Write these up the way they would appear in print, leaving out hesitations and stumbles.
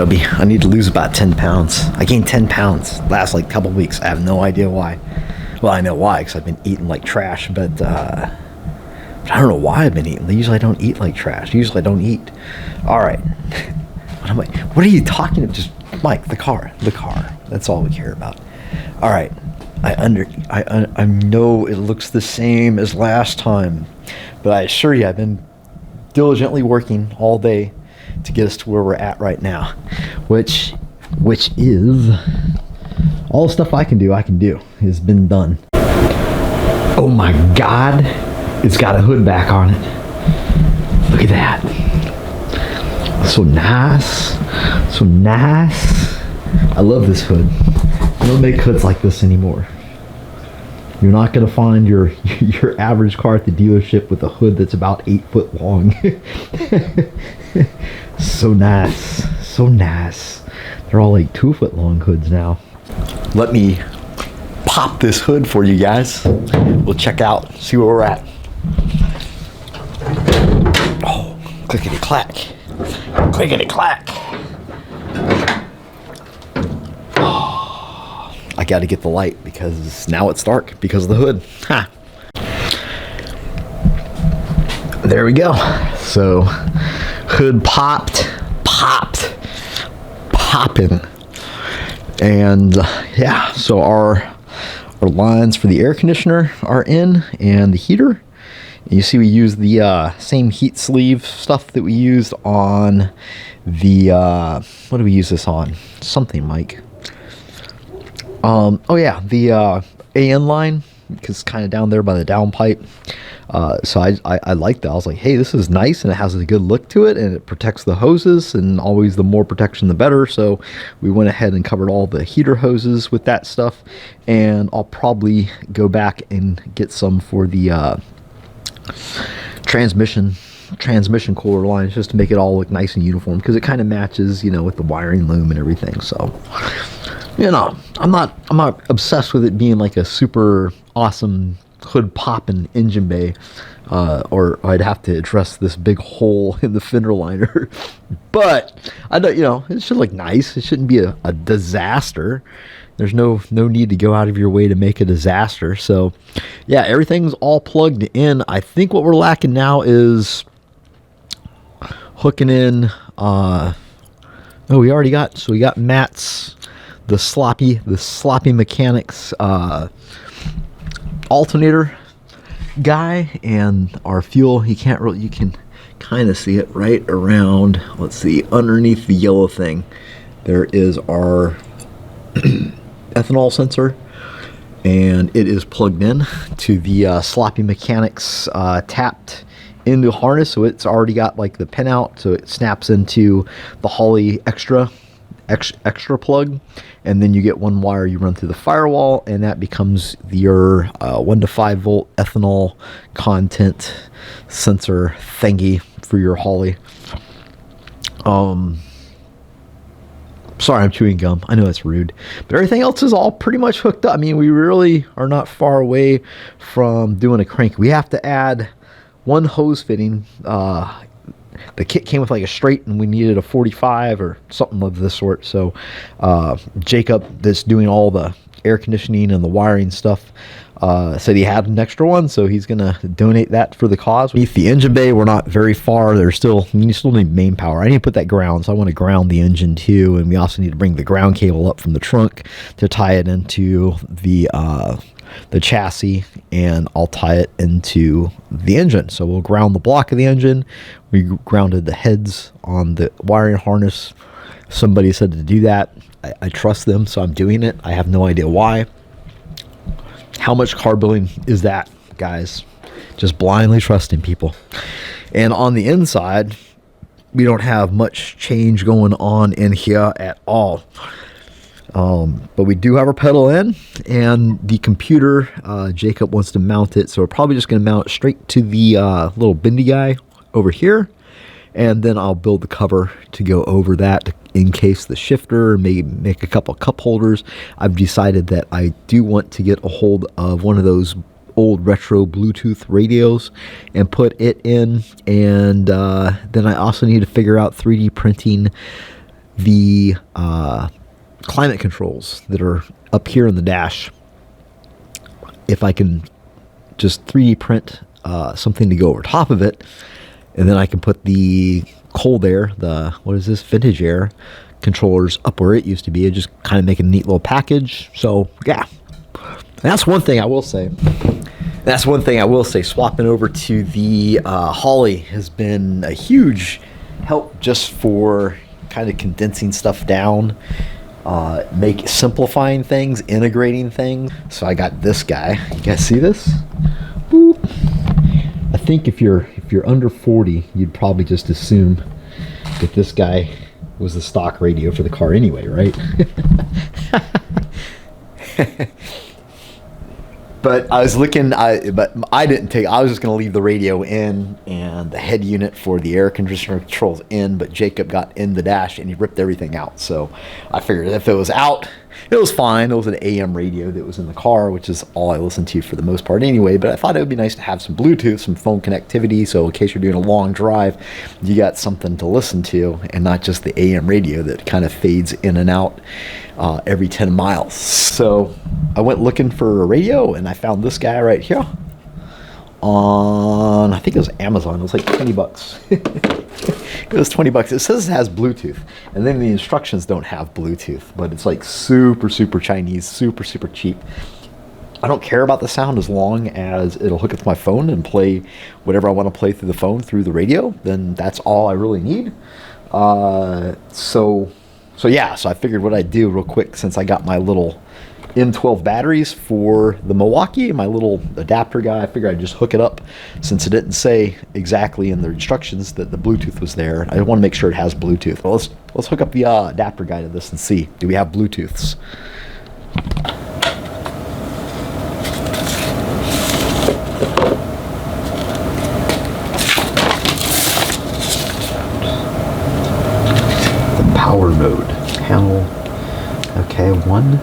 chubby. I need to lose about 10 pounds. I gained 10 pounds last like couple weeks. I have no idea why. Well, I know why, because I've been eating like trash, but I don't know why I've been eating. Usually I don't eat like trash. Usually I don't eat. All right. What are you talking about? Just Mike, the car. That's all we care about. All right. I know it looks the same as last time, but I assure you I've been diligently working all day to get us to where we're at right now, which is all the stuff I can do has been done. Oh my God, it's got a hood back on it. Look at that. So nice. I love this hood. I don't make hoods like this anymore. You're not going to find your average car at the dealership with a hood that's about 8 foot long. So nice. They're all like 2 foot long hoods now. Let me pop this hood for you guys. We'll check out, see where we're at. Oh, clickety clack. I got to get the light because now it's dark because of the hood. Ha. There we go. So hood popping. And yeah, so our lines for the air conditioner are in, and the heater. You see we use the same heat sleeve stuff that we used on the what do we use this on? Something, Mike. Oh yeah, the AN line, because it's kind of down there by the downpipe. So I liked that. I was like, hey, this is nice, and it has a good look to it, and it protects the hoses, and always the more protection the better. So we went ahead and covered all the heater hoses with that stuff, and I'll probably go back and get some for the transmission cooler lines, just to make it all look nice and uniform, because it kind of matches, with the wiring loom and everything. So I'm not obsessed with it being like a super awesome hood popping engine bay, or I'd have to address this big hole in the fender liner. But I don't, it should look nice. It shouldn't be a disaster. There's no need to go out of your way to make a disaster. So yeah, everything's all plugged in. I think what we're lacking now is hooking in we got Matt's the sloppy mechanics alternator guy, and our fuel. You can kind of see it right around, let's see, underneath the yellow thing there is our ethanol sensor, and it is plugged in to the sloppy mechanics tapped into the harness, so it's already got like the pin out, so it snaps into the Holley extra plug, and then you get one wire you run through the firewall, and that becomes your 1 to 5 volt ethanol content sensor thingy for your Holley. Sorry, I'm chewing gum. I know that's rude, but everything else is all pretty much hooked up. I mean, we really are not far away from doing a crank. We have to add one hose fitting. The kit came with like a straight, and we needed a 45 or something of this sort. So Jacob, that's doing all the air conditioning and the wiring stuff, said he had an extra one, so he's gonna donate that for the cause. Beneath the engine bay, we're not very far. You still need main power. I need to put that ground, so I want to ground the engine too, and we also need to bring the ground cable up from the trunk to tie it into the chassis, and I'll tie it into the engine. So we'll ground the block of the engine. We grounded the heads on the wiring harness. Somebody said to do that. I trust them, so I'm doing it. I have no idea why. How much car building is that, guys? Just blindly trusting people. And on the inside, we don't have much change going on in here at all. But we do have our pedal in, and the computer, Jacob wants to mount it, so we're probably just going to mount it straight to the little bendy guy over here, and then I'll build the cover to go over that in case the shifter, maybe make a couple cup holders. I've decided that I do want to get a hold of one of those old retro Bluetooth radios and put it in, and then I also need to figure out 3D printing the climate controls that are up here in the dash, if I can just 3D print something to go over top of it, and then I can put the cold air, the, what is this, vintage air controllers up where it used to be, and just kind of make a neat little package. So yeah, that's one thing I will say. That's one thing I will say. Swapping over to the Holly has been a huge help, just for kind of condensing stuff down, simplifying things, integrating things. So I got this guy. You guys see this? Boop. I think if you're under 40, you'd probably just assume that this guy was the stock radio for the car anyway, right? But I was looking, but I didn't take, I was just going to leave the radio in and the head unit for the air conditioner controls in, but Jacob got in the dash and he ripped everything out. So I figured if it was out, it was fine. It was an AM radio that was in the car, which is all I listen to for the most part anyway, but I thought it would be nice to have some Bluetooth, some phone connectivity, so in case you're doing a long drive, you got something to listen to and not just the AM radio that kind of fades in and out every 10 miles. So I went looking for a radio and I found this guy right here on, I think it was Amazon. It was like 20 bucks. It was 20 bucks. It says it has Bluetooth, and then the instructions don't have Bluetooth, but it's like super Chinese, super cheap. I don't care about the sound as long as it'll hook up to my phone and play whatever I want to play through the phone through the radio. Then that's all I really need. So I figured what I'd do real quick, since I got my little M12 batteries for the Milwaukee, my little adapter guy, I figured I'd just hook it up, since it didn't say exactly in the instructions that the Bluetooth was there. I want to make sure it has Bluetooth. Well, let's hook up the adapter guy to this and see, do we have Bluetooths? The power mode panel. Okay, one.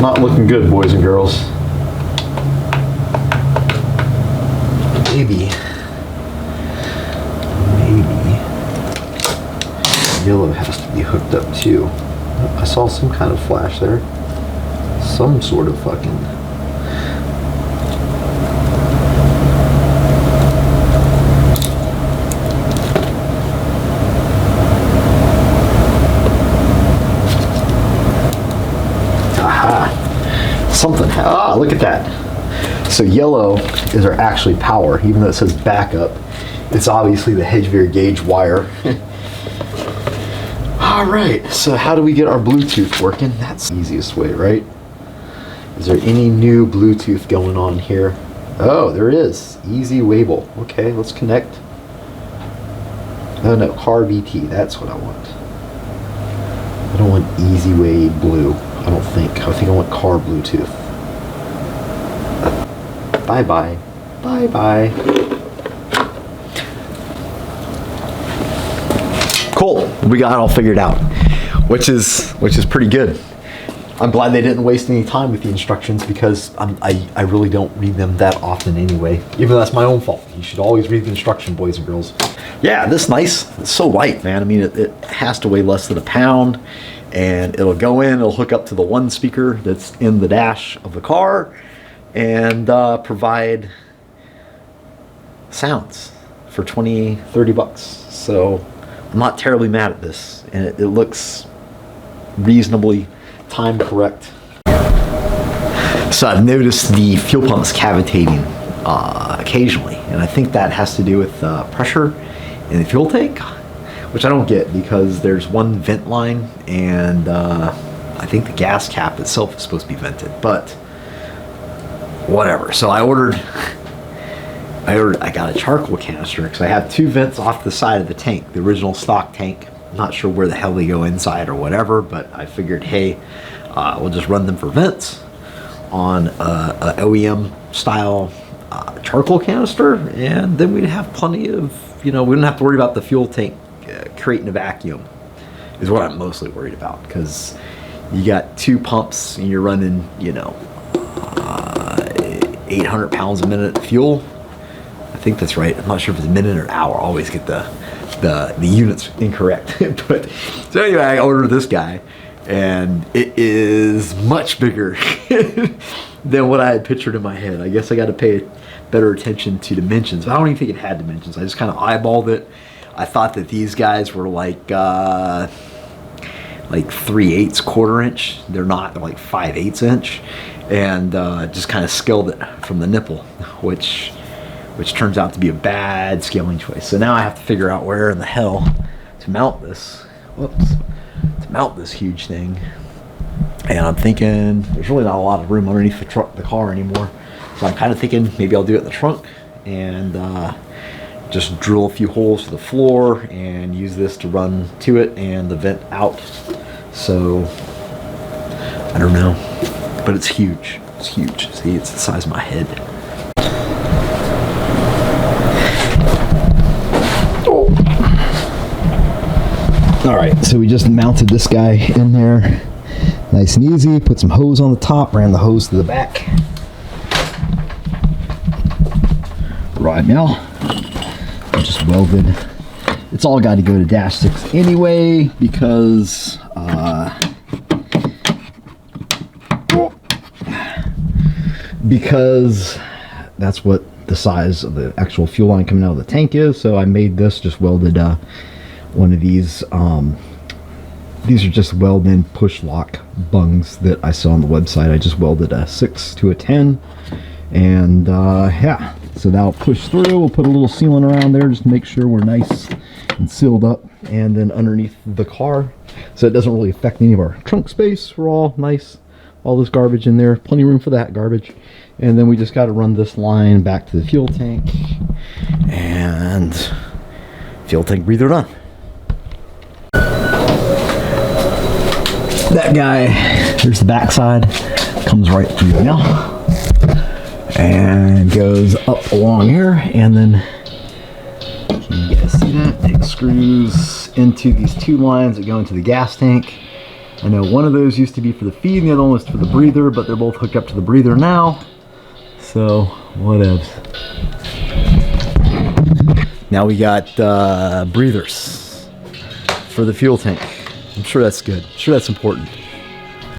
Not looking good, boys and girls. Maybe yellow has to be hooked up too. I saw some kind of flash there. Some sort of fucking... Something. Look at that. So yellow is our actually power, even though it says backup. It's obviously the Hedgeveer gauge wire. All right, so how do we get our Bluetooth working? That's the easiest way, right? Is there any new Bluetooth going on here? Oh, there is. Easy Wable. Okay, let's connect. Oh no, car VT. That's what I want. I don't want Easy Way Blue. I don't think. I think I want car Bluetooth. Bye-bye. Bye-bye. Cool. We got it all figured out, which is pretty good. I'm glad they didn't waste any time with the instructions, because I really don't read them that often anyway. Even though that's my own fault. You should always read the instruction, boys and girls. Yeah, this nice. It's so light, man. I mean, it has to weigh less than a pound. And it'll go in, it'll hook up to the one speaker that's in the dash of the car, and provide sounds for 20, 30 bucks. So I'm not terribly mad at this, and it looks reasonably time correct. So I've noticed the fuel pump is cavitating occasionally, and I think that has to do with pressure in the fuel tank, which I don't get, because there's one vent line, and I think the gas cap itself is supposed to be vented, but whatever. So I got a charcoal canister, because I have two vents off the side of the tank, the original stock tank. I'm not sure where the hell they go inside or whatever, but I figured, hey, we'll just run them for vents on a OEM style charcoal canister, and then we'd have plenty of, we wouldn't have to worry about the fuel tank creating a vacuum, is what I'm mostly worried about, because you got 2 pumps and you're running, 800 pounds a minute fuel. I think that's right. I'm not sure if it's a minute or hour. I always get the units incorrect. But so anyway, I ordered this guy, and it is much bigger than what I had pictured in my head. I guess I got to pay better attention to dimensions. I don't even think it had dimensions. I just kind of eyeballed it. I thought that these guys were like 3/8 quarter inch. They're not. They're like 5/8 inch, and just kind of scaled it from the nipple, which turns out to be a bad scaling choice. So now I have to figure out where in the hell to mount this. To mount this huge thing. And I'm thinking there's really not a lot of room underneath the car anymore. So I'm kind of thinking maybe I'll do it in the trunk and just drill a few holes to the floor and use this to run to it and the vent out. So I don't know, but it's huge. It's huge. See, it's the size of my head. All right, so we just mounted this guy in there, nice and easy. Put some hose on the top, ran the hose to the back. Right now, I just welded. It's all got to go to -6 anyway because that's what the size of the actual fuel line coming out of the tank is. So I made this, just welded one of these are just weld-in push lock bungs that I saw on the website. I just welded a 6 to a 10, and yeah, so that'll push through. We'll put a little sealant around there just to make sure we're nice and sealed up, and then underneath the car, so it doesn't really affect any of our trunk space. We're all nice, all this garbage in there, plenty of room for that garbage. And then we just got to run this line back to the fuel tank, and fuel tank breather done. That guy, here's the back side, comes right through now and goes up along here, and then can you guys see that? It screws into these 2 lines that go into the gas tank. I know one of those used to be for the feed and the other one was for the breather, but they're both hooked up to the breather now, so whatevs. Now we got breathers for the fuel tank. I'm sure that's good. I'm sure that's important.